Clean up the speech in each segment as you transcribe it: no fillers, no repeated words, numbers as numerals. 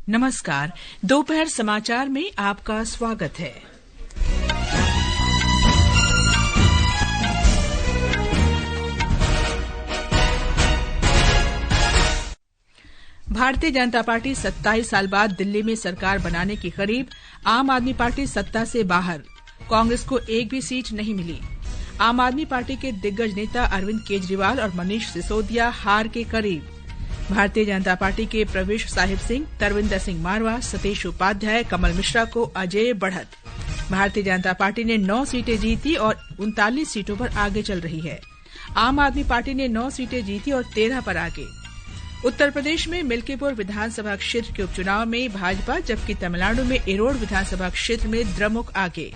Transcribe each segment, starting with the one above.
नमस्कार, दोपहर समाचार में आपका स्वागत है। भारतीय जनता पार्टी 27 साल बाद दिल्ली में सरकार बनाने के करीब, आम आदमी पार्टी सत्ता से बाहर, कांग्रेस को एक भी सीट नहीं मिली। आम आदमी पार्टी के दिग्गज नेता अरविंद केजरीवाल और मनीष सिसोदिया हार के करीब। भारतीय जनता पार्टी के प्रवेश साहिब सिंह, तरविंदर सिंह मारवा, सतीश उपाध्याय, कमल मिश्रा को अजय बढ़त। भारतीय जनता पार्टी ने 9 सीटें जीती और 39 सीटों पर आगे चल रही है। आम आदमी पार्टी ने 9 सीटें जीती और 13 पर आगे। उत्तर प्रदेश में मिल्कीपुर विधानसभा क्षेत्र के उपचुनाव में भाजपा, जबकि तमिलनाडु में इरोड़ विधानसभा क्षेत्र में द्रमुक आगे।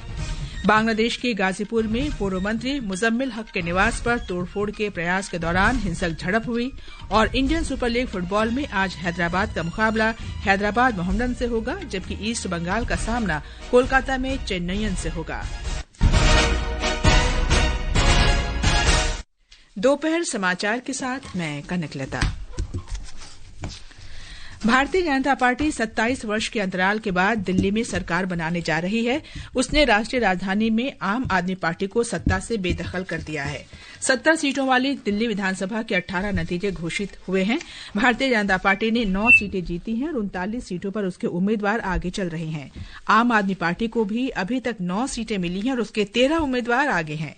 बांग्लादेश के गाजीपुर में पूर्व मंत्री मुजम्मिल हक के निवास पर तोड़फोड़ के प्रयास के दौरान हिंसक झड़प हुई और इंडियन सुपर लीग फुटबॉल में आज हैदराबाद का मुकाबला हैदराबाद मोहम्मडन से होगा, जबकि ईस्ट बंगाल का सामना कोलकाता में चेन्नईयन से होगा। दोपहर समाचार के साथ मैं कनकलता। भारतीय जनता पार्टी 27 वर्ष के अंतराल के बाद दिल्ली में सरकार बनाने जा रही है। उसने राष्ट्रीय राजधानी में आम आदमी पार्टी को सत्ता से बेदखल कर दिया है। 70 सीटों वाली दिल्ली विधानसभा के 18 नतीजे घोषित हुए हैं। भारतीय जनता पार्टी ने 9 सीटें जीती हैं और 39 सीटों पर उसके उम्मीदवार आगे चल रहे हैं। आम आदमी पार्टी को भी अभी तक 9 सीटें मिली हैं और उसके 13 उम्मीदवार आगे हैं।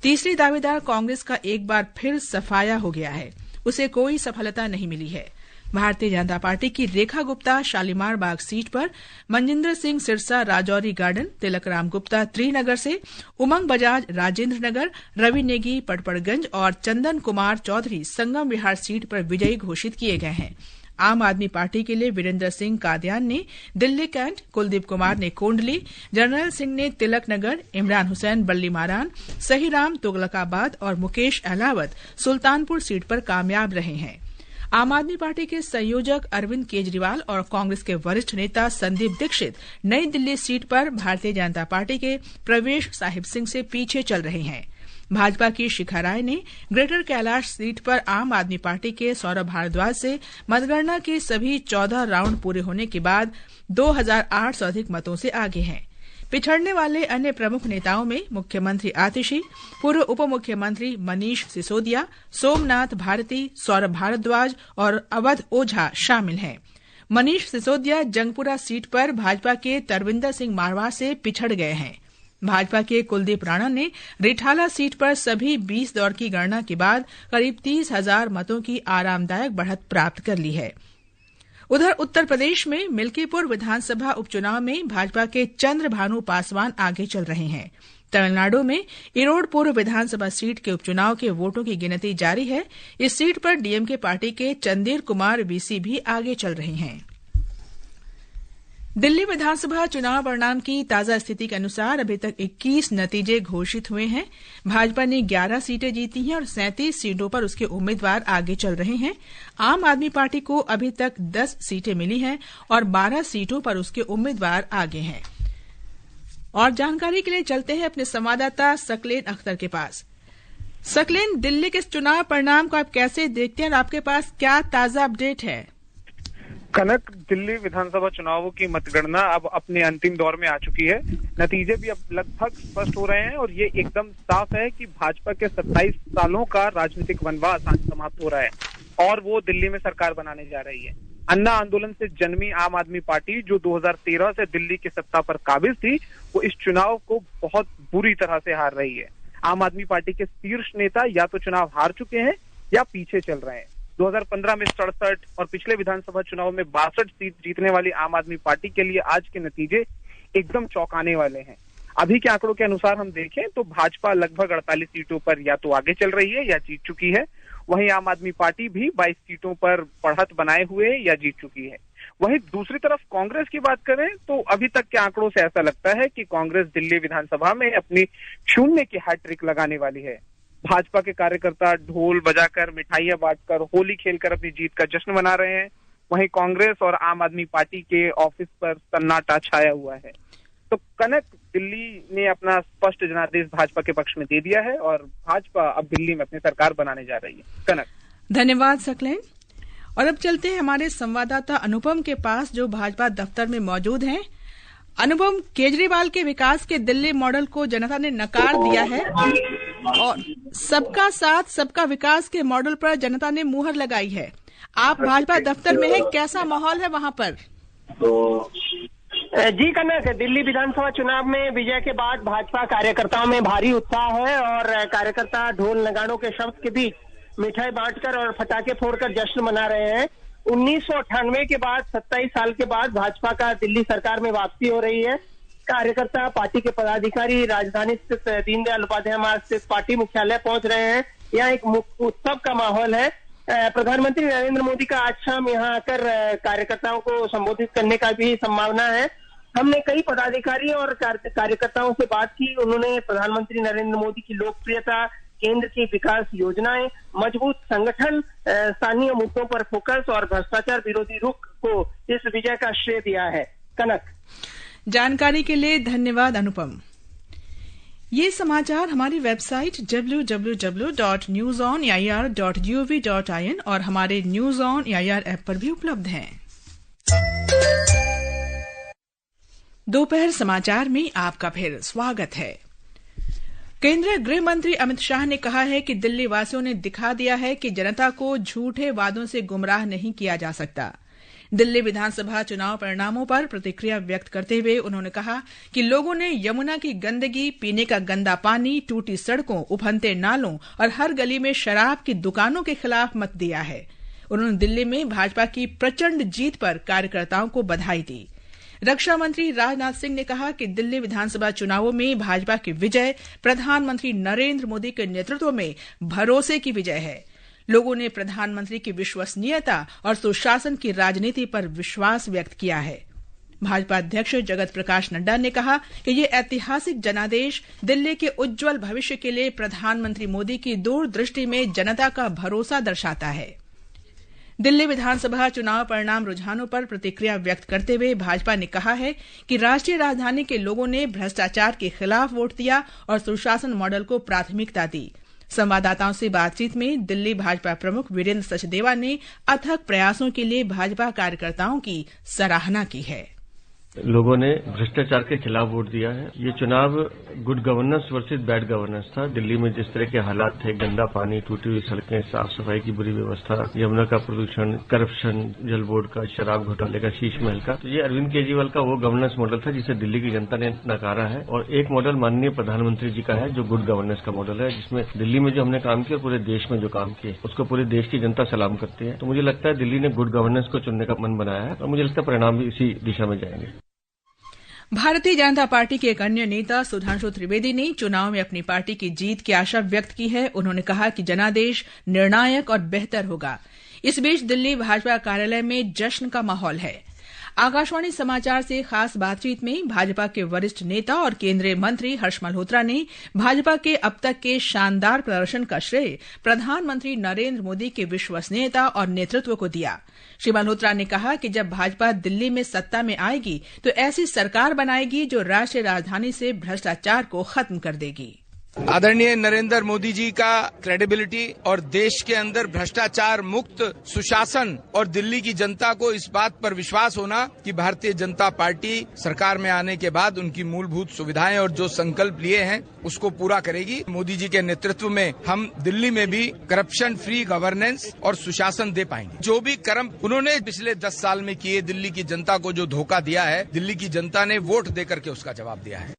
तीसरी दावेदार कांग्रेस का एक बार फिर सफाया हो गया है। उसे कोई सफलता नहीं मिली है। भारतीय जनता पार्टी की रेखा गुप्ता शालीमार बाग सीट पर, मनजिंदर सिंह सिरसा राजौरी गार्डन, तिलक राम गुप्ता त्रिनगर से, उमंग बजाज राजेंद्र नगर, रवि नेगी पटपड़गंज और चंदन कुमार चौधरी संगम विहार सीट पर विजयी घोषित किए गए हैं। आम आदमी पार्टी के लिए वीरेंद्र सिंह कादियान ने दिल्ली कैंट, कुलदीप कुमार ने कोंडली, जनरल सिंह ने तिलक नगर, इमरान हुसैन बल्ली मारान, सहीराम तुगलकाबाद और मुकेश अहलावत सुल्तानपुर सीट पर कामयाब रहे हैं। आम आदमी पार्टी के संयोजक अरविंद केजरीवाल और कांग्रेस के वरिष्ठ नेता संदीप दीक्षित नई दिल्ली सीट पर भारतीय जनता पार्टी के प्रवेश साहिब सिंह से पीछे चल रहे हैं। भाजपा की शिखा राय ने ग्रेटर कैलाश सीट पर आम आदमी पार्टी के सौरभ भारद्वाज से मतगणना के सभी 14 राउंड पूरे होने के बाद 2800 से अधिक मतों से आगे हैं। पिछड़ने वाले अन्य प्रमुख नेताओं में मुख्यमंत्री आतिशी, पूर्व उप मुख्यमंत्री मनीष सिसोदिया, सोमनाथ भारती, सौरभ भारद्वाज और अवध ओझा शामिल हैं। मनीष सिसोदिया जंगपुरा सीट पर भाजपा के तरविंदर सिंह मारवा से पिछड़ गए हैं। भाजपा के कुलदीप राणा ने रिठाला सीट पर सभी 20 दौर की गणना के बाद करीब 30,000 मतों की आरामदायक बढ़त प्राप्त कर ली है। उधर उत्तर प्रदेश में मिल्कीपुर विधानसभा उपचुनाव में भाजपा के चंद्रभानु पासवान आगे चल रहे हैं। तमिलनाडु में इरोड़ पूर्व विधानसभा सीट के उपचुनाव के वोटों की गिनती जारी है। इस सीट पर डीएमके पार्टी के चंदेर कुमार वीसी भी आगे चल रहे हैं। दिल्ली विधानसभा चुनाव परिणाम की ताजा स्थिति के अनुसार अभी तक 21 नतीजे घोषित हुए हैं। भाजपा ने 11 सीटें जीती हैं और 37 सीटों पर उसके उम्मीदवार आगे चल रहे हैं। आम आदमी पार्टी को अभी तक 10 सीटें मिली हैं और 12 सीटों पर उसके उम्मीदवार आगे हैं। और जानकारी के लिए चलते हैं अपने संवाददाता सकलेन अख्तर के पास। सकलेन, दिल्ली के चुनाव परिणाम को आप कैसे देखते हैं और आपके पास क्या ताजा अपडेट है? कनक, दिल्ली विधानसभा चुनावों की मतगणना अब अपने अंतिम दौर में आ चुकी है। नतीजे भी अब लगभग स्पष्ट हो रहे हैं और ये एकदम साफ है कि भाजपा के 27 सालों का राजनीतिक वनवास आज समाप्त हो रहा है और वो दिल्ली में सरकार बनाने जा रही है। अन्ना आंदोलन से जन्मी आम आदमी पार्टी, जो 2013 से दिल्ली की सत्ता पर काबिज थी, वो इस चुनाव को बहुत बुरी तरह से हार रही है। आम आदमी पार्टी के शीर्ष नेता या तो चुनाव हार चुके हैं या पीछे चल रहे हैं। 2015 में 67 और पिछले विधानसभा चुनाव में 62 सीट जीतने वाली आम आदमी पार्टी के लिए आज के नतीजे एकदम चौंकाने वाले हैं। अभी के आंकड़ों के अनुसार हम देखें तो भाजपा लगभग 48 सीटों पर या तो आगे चल रही है या जीत चुकी है। वहीं आम आदमी पार्टी भी 22 सीटों पर बढ़त बनाए हुए या जीत चुकी है। वहीं दूसरी तरफ कांग्रेस की बात करें तो अभी तक के आंकड़ों से ऐसा लगता है कि कांग्रेस दिल्ली विधानसभा में अपनी शून्य की हैट्रिक लगाने वाली है। भाजपा के कार्यकर्ता ढोल बजाकर, मिठाइयां बांटकर, होली खेलकर अपनी जीत का जश्न मना रहे हैं। वहीं कांग्रेस और आम आदमी पार्टी के ऑफिस पर सन्नाटा छाया हुआ है। तो कनक, दिल्ली ने अपना स्पष्ट जनादेश भाजपा के पक्ष में दे दिया है और भाजपा अब दिल्ली में अपनी सरकार बनाने जा रही है। कनक, धन्यवाद सकलेन। और अब चलते हैं हमारे संवाददाता अनुपम के पास, जो भाजपा दफ्तर में मौजूद हैं। अनुपम, केजरीवाल के विकास के दिल्ली मॉडल को जनता ने नकार दिया है और सबका साथ सबका विकास के मॉडल पर जनता ने मुहर लगाई है। आप भाजपा दफ्तर में हैं, कैसा माहौल है वहां पर? जी कनक, दिल्ली विधानसभा चुनाव में विजय के बाद भाजपा कार्यकर्ताओं में भारी उत्साह है और कार्यकर्ता ढोल नगाड़ों के शब्द के बीच मिठाई बांटकर और पटाखे फोड़कर जश्न मना रहे हैं। 1998 के बाद 27 साल के बाद भाजपा का दिल्ली सरकार में वापसी हो रही है। कार्यकर्ता, पार्टी के पदाधिकारी राजधानी स्थित दीनदयाल उपाध्याय मार्ग स्थित पार्टी मुख्यालय पहुंच रहे हैं। यहाँ एक उत्सव का माहौल है। प्रधानमंत्री नरेंद्र मोदी का आज शाम यहाँ आकर कार्यकर्ताओं को संबोधित करने का भी संभावना है। हमने कई पदाधिकारी और कार्यकर्ताओं से बात की। उन्होंने प्रधानमंत्री नरेंद्र मोदी की लोकप्रियता, केंद्र की विकास योजनाएं, मजबूत संगठन, स्थानीय मुद्दों पर फोकस और भ्रष्टाचार विरोधी रुख को इस विजय का श्रेय दिया है। कनक, जानकारी के लिए धन्यवाद अनुपम। ये समाचार हमारी वेबसाइट www.newsonair.gov.in और हमारे न्यूज ऑन एआईआर ऐप पर भी उपलब्ध हैं। दोपहर समाचार में आपका फिर स्वागत है। केंद्रीय गृह मंत्री अमित शाह ने कहा है कि दिल्ली वासियों ने दिखा दिया है कि जनता को झूठे वादों से गुमराह नहीं किया जा सकता। दिल्ली विधानसभा चुनाव परिणामों पर प्रतिक्रिया व्यक्त करते हुए उन्होंने कहा कि लोगों ने यमुना की गंदगी, पीने का गंदा पानी, टूटी सड़कों, उफनते नालों और हर गली में शराब की दुकानों के खिलाफ मत दिया है। उन्होंने दिल्ली में भाजपा की प्रचंड जीत पर कार्यकर्ताओं को बधाई दी। रक्षा मंत्री राजनाथ सिंह ने कहा कि दिल्ली विधानसभा चुनावों में भाजपा की विजय प्रधानमंत्री नरेंद्र मोदी के नेतृत्व में भरोसे की विजय है। लोगों ने प्रधानमंत्री की विश्वसनीयता और सुशासन की राजनीति पर विश्वास व्यक्त किया है। भाजपा अध्यक्ष जगत प्रकाश नड्डा ने कहा कि ये ऐतिहासिक जनादेश दिल्ली के उज्जवल भविष्य के लिए प्रधानमंत्री मोदी की दूरदृष्टि में जनता का भरोसा दर्शाता है। दिल्ली विधानसभा चुनाव परिणाम रुझानों पर प्रतिक्रिया व्यक्त करते हुए भाजपा ने कहा है कि राष्ट्रीय राजधानी के लोगों ने भ्रष्टाचार के खिलाफ वोट दिया और सुशासन मॉडल को प्राथमिकता दी। संवाददाताओं से बातचीत में दिल्ली भाजपा प्रमुख वीरेंद्र सचदेवा ने अथक प्रयासों के लिए भाजपा कार्यकर्ताओं की सराहना की है। लोगों ने भ्रष्टाचार के खिलाफ वोट दिया है। ये चुनाव good governance versus bad governance था। दिल्ली में जिस तरह के हालात थे, गंदा पानी, टूटी हुई सड़कें, साफ सफाई की बुरी व्यवस्था, यमुना का प्रदूषण, करप्शन, जल बोर्ड का, शराब घोटाले का, शीश महल का, तो ये अरविंद केजरीवाल का वो गवर्नेंस मॉडल था जिसे दिल्ली की जनता ने नकारा है। और एक मॉडल माननीय प्रधानमंत्री जी का है जो गुड गवर्नेंस का मॉडल है, जिसमें दिल्ली में जो हमने काम किया, पूरे देश में जो काम किए उसको पूरे देश की जनता सलाम करती है। तो मुझे लगता है दिल्ली ने गुड गवर्नेंस को चुनने का मन बनाया है और मुझे लगता है परिणाम भी इसी दिशा में जाएंगे। भारतीय जनता पार्टी के एक अन्य नेता सुधांशु त्रिवेदी ने चुनाव में अपनी पार्टी की जीत की आशा व्यक्त की है। उन्होंने कहा कि जनादेश निर्णायक और बेहतर होगा। इस बीच दिल्ली भाजपा कार्यालय में जश्न का माहौल है। आकाशवाणी समाचार से खास बातचीत में भाजपा के वरिष्ठ नेता और केंद्रीय मंत्री हर्ष मल्होत्रा ने भाजपा के अब तक के शानदार प्रदर्शन का श्रेय प्रधानमंत्री नरेंद्र मोदी की विश्वसनीयता और नेतृत्व को दिया। श्री मल्होत्रा ने कहा कि जब भाजपा दिल्ली में सत्ता में आएगी तो ऐसी सरकार बनाएगी जो राष्ट्रीय राजधानी से भ्रष्टाचार को खत्म कर देगी। आदरणीय नरेंद्र मोदी जी का क्रेडिबिलिटी और देश के अंदर भ्रष्टाचार मुक्त सुशासन और दिल्ली की जनता को इस बात पर विश्वास होना कि भारतीय जनता पार्टी सरकार में आने के बाद उनकी मूलभूत सुविधाएं और जो संकल्प लिए हैं उसको पूरा करेगी। मोदी जी के नेतृत्व में हम दिल्ली में भी करप्शन फ्री गवर्नेंस और सुशासन दे पाएंगे। जो भी कर्म उन्होंने पिछले 10 साल में किए, दिल्ली की जनता को जो धोखा दिया है, दिल्ली की जनता ने वोट देकर के उसका जवाब दिया है।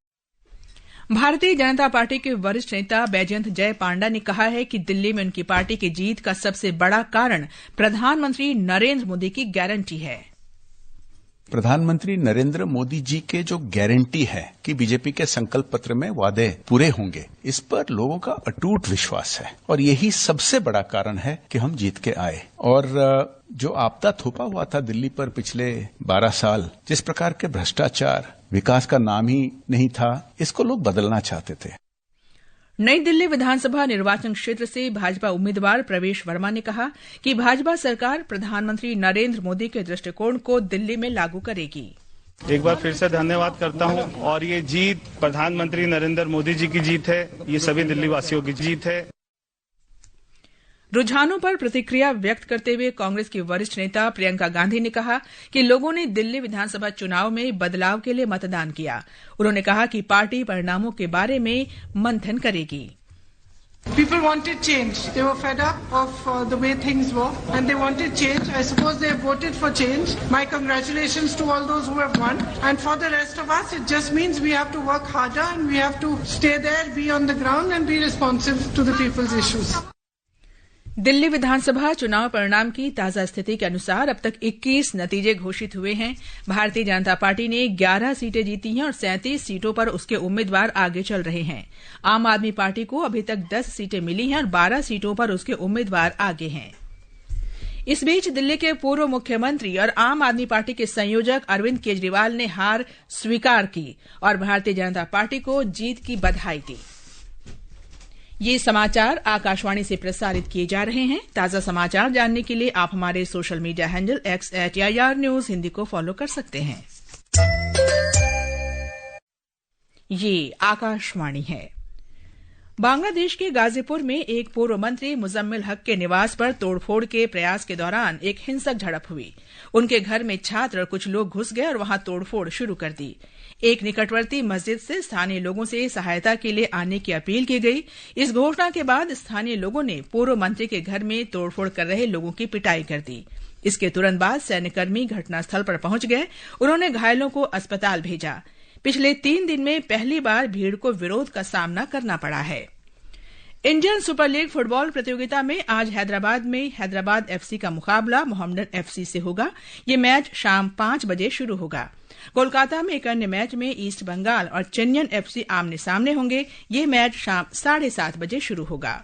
भारतीय जनता पार्टी के वरिष्ठ नेता बैजयंत जय पांडा ने कहा है कि दिल्ली में उनकी पार्टी की जीत का सबसे बड़ा कारण प्रधानमंत्री नरेंद्र मोदी की गारंटी है। प्रधानमंत्री नरेंद्र मोदी जी के जो गारंटी है कि बीजेपी के संकल्प पत्र में वादे पूरे होंगे, इस पर लोगों का अटूट विश्वास है और यही सबसे बड़ा कारण है कि हम जीत के आए। और जो आपदा थोपा हुआ था दिल्ली पर पिछले 12 साल, जिस प्रकार के भ्रष्टाचार, विकास का नाम ही नहीं था, इसको लोग बदलना चाहते थे। नई दिल्ली विधानसभा निर्वाचन क्षेत्र से भाजपा उम्मीदवार प्रवेश वर्मा ने कहा कि भाजपा सरकार प्रधानमंत्री नरेंद्र मोदी के दृष्टिकोण को दिल्ली में लागू करेगी। एक बार फिर से धन्यवाद करता हूं और ये जीत प्रधानमंत्री नरेंद्र मोदी जी की जीत है, ये सभी दिल्ली वासियों की जीत है। रुझानों पर प्रतिक्रिया व्यक्त करते हुए कांग्रेस की वरिष्ठ नेता प्रियंका गांधी ने कहा कि लोगों ने दिल्ली विधानसभा चुनाव में बदलाव के लिए मतदान किया। उन्होंने कहा कि पार्टी परिणामों के बारे में मंथन करेगी। People wanted change. They were fed up of the way things were and they wanted change. I suppose they have voted for change. My congratulations to all those who have won. And for the rest of us, it just means we have to work harder and we have to stay there, be on the ground and be responsive to the people's issues. Delhi विधानसभा चुनाव परिणाम की ताजा स्थिति के अनुसार अब तक 21 नतीजे घोषित हुए हैं। भारतीय जनता पार्टी ने 11 सीटें जीती हैं और 37 सीटों पर उसके उम्मीदवार आगे चल रहे हैं। आम आदमी पार्टी को अभी तक 10 सीटें मिली हैं और 12 सीटों पर उसके उम्मीदवार आगे हैं। इस बीच दिल्ली के पूर्व मुख्यमंत्री और आम आदमी पार्टी के संयोजक अरविंद केजरीवाल ने हार स्वीकार की और भारतीय जनता पार्टी को जीत की बधाई दी। ये समाचार आकाशवाणी से प्रसारित किए जा रहे हैं। ताजा समाचार जानने के लिए आप हमारे social media handle X@AIR News Hindi को फॉलो कर सकते हैं। ये आकाशवाणी है। बांग्लादेश के गाजीपुर में एक पूर्व मंत्री मुजम्मिल हक के निवास पर तोड़फोड़ के प्रयास के दौरान एक हिंसक झड़प हुई। उनके घर में छात्र और कुछ लोग घुस गए और वहां तोड़फोड़ शुरू कर दी। एक निकटवर्ती मस्जिद से स्थानीय लोगों से सहायता के लिए आने की अपील की गई। इस घोषणा के बाद स्थानीय लोगों ने पूर्व मंत्री के घर में तोड़फोड़ कर रहे लोगों की पिटाई कर दी। इसके तुरंत बाद सैन्यकर्मी घटनास्थल पर पहुंच गए। उन्होंने घायलों को अस्पताल भेजा। पिछले 3 दिन में पहली बार भीड़ को विरोध का सामना करना पड़ा है। इंडियन सुपर लीग फुटबॉल प्रतियोगिता में आज हैदराबाद में हैदराबाद FC का मुकाबला मोहम्मडन FC से होगा। ये मैच शाम 5 बजे शुरू होगा। कोलकाता में एक अन्य मैच में ईस्ट बंगाल और चेन्नई FC आमने सामने होंगे। ये मैच शाम 7:30 बजे शुरू होगा।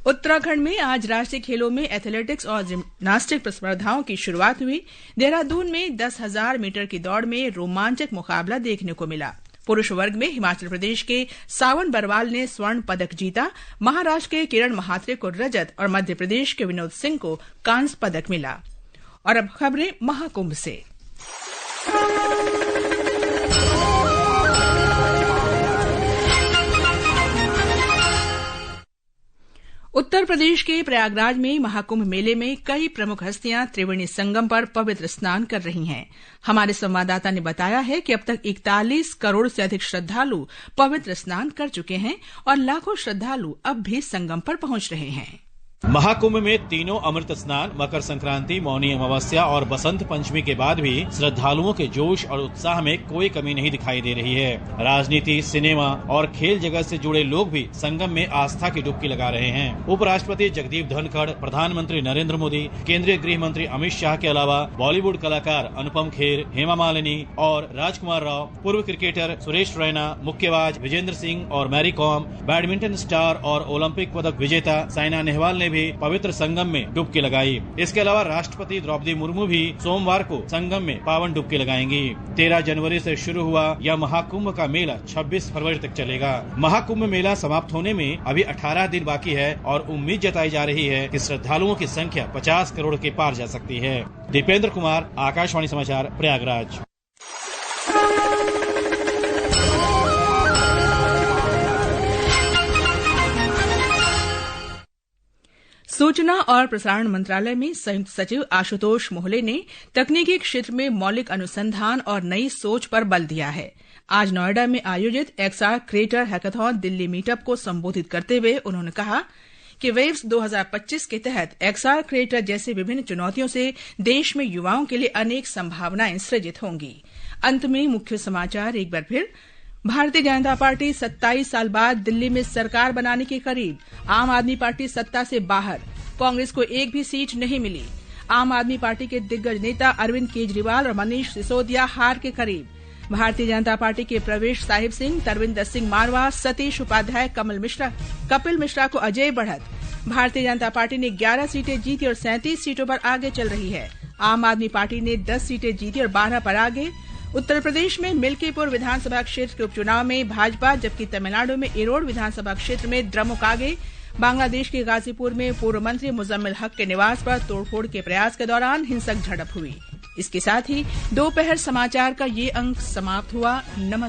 उत्तराखंड में आज राष्ट्रीय खेलों में एथलेटिक्स और जिम्नास्टिक स्पर्धाओं की शुरुआत हुई। देहरादून में 10,000 मीटर की दौड़ में रोमांचक मुकाबला देखने को मिला। पुरुष वर्ग में हिमाचल प्रदेश के सावन बरवाल ने स्वर्ण पदक जीता। महाराष्ट्र के किरण महात्रे को रजत और मध्य प्रदेश के विनोद सिंह को कांस्य पदक मिला। और अब खबरें महाकुंभ से। उत्तर प्रदेश के प्रयागराज में महाकुंभ मेले में कई प्रमुख हस्तियां त्रिवेणी संगम पर पवित्र स्नान कर रही हैं। हमारे संवाददाता ने बताया है कि अब तक 41 करोड़ से अधिक श्रद्धालु पवित्र स्नान कर चुके हैं और लाखों श्रद्धालु अब भी संगम पर पहुंच रहे हैं। महाकुंभ में तीनों अमृत स्नान, मकर संक्रांति, मौनी अमावस्या और बसंत पंचमी के बाद भी श्रद्धालुओं के जोश और उत्साह में कोई कमी नहीं दिखाई दे रही है। राजनीति, सिनेमा और खेल जगत से जुड़े लोग भी संगम में आस्था की डुबकी लगा रहे हैं। उपराष्ट्रपति जगदीप धनखड़, प्रधानमंत्री नरेंद्र मोदी, केंद्रीय गृह मंत्री अमित शाह के अलावा बॉलीवुड कलाकार अनुपम खेर, हेमा मालिनी और राजकुमार राव, पूर्व क्रिकेटर सुरेश रैना, मुक्केबाज विजेंद्र सिंह और मैरी कॉम, बैडमिंटन स्टार और ओलंपिक पदक विजेता साइना नेहवाल ने भी पवित्र संगम में डुबकी लगाई। इसके अलावा राष्ट्रपति द्रौपदी मुर्मू भी सोमवार को संगम में पावन डुबकी लगाएंगी। 13 जनवरी से शुरू हुआ यह महाकुंभ का मेला 26 फरवरी तक चलेगा। महाकुंभ मेला समाप्त होने में अभी 18 दिन बाकी है और उम्मीद जताई जा रही है कि श्रद्धालुओं की संख्या 50 करोड़ के पार जा सकती है। दीपेंद्र कुमार, आकाशवाणी समाचार, प्रयागराज। सूचना और प्रसारण मंत्रालय में संयुक्त सचिव आशुतोष मोहले ने तकनीकी क्षेत्र में मौलिक अनुसंधान और नई सोच पर बल दिया है। आज नोएडा में आयोजित XR creator hackathon Delhi meetup को संबोधित करते हुए उन्होंने कहा कि वेव्स 2025 के तहत XR क्रिएटर जैसे विभिन्न चुनौतियों से देश में युवाओं के लिए अनेक संभावनाएं सृजित होंगी। अंत में मुख्य समाचार एक बार फिर। भारतीय जनता पार्टी 27 साल बाद दिल्ली में सरकार बनाने के करीब। आम आदमी पार्टी सत्ता से बाहर। कांग्रेस को एक भी सीट नहीं मिली। आम आदमी पार्टी के दिग्गज नेता अरविंद केजरीवाल और मनीष सिसोदिया हार के करीब। भारतीय जनता पार्टी के प्रवेश साहिब सिंह, तरविंदर सिंह मारवा, सतीश उपाध्याय, कपिल मिश्रा को अजय बढ़त। भारतीय जनता पार्टी ने 11 सीटें जीती और 37 सीटों पर आगे चल रही है। आम आदमी पार्टी ने 10 सीटें जीती और 12 पर आगे। उत्तर प्रदेश में मिल्कीपुर विधानसभा क्षेत्र के उपचुनाव में भाजपा, जबकि तमिलनाडु में इरोड विधानसभा क्षेत्र में द्रमुक आगे। बांग्लादेश के गाजीपुर में पूर्व मंत्री मुजम्मिल हक के निवास पर तोड़फोड़ के प्रयास के दौरान हिंसक झड़प हुई। इसके साथ ही दोपहर समाचार का ये अंक समाप्त हुआ। नमस्कार।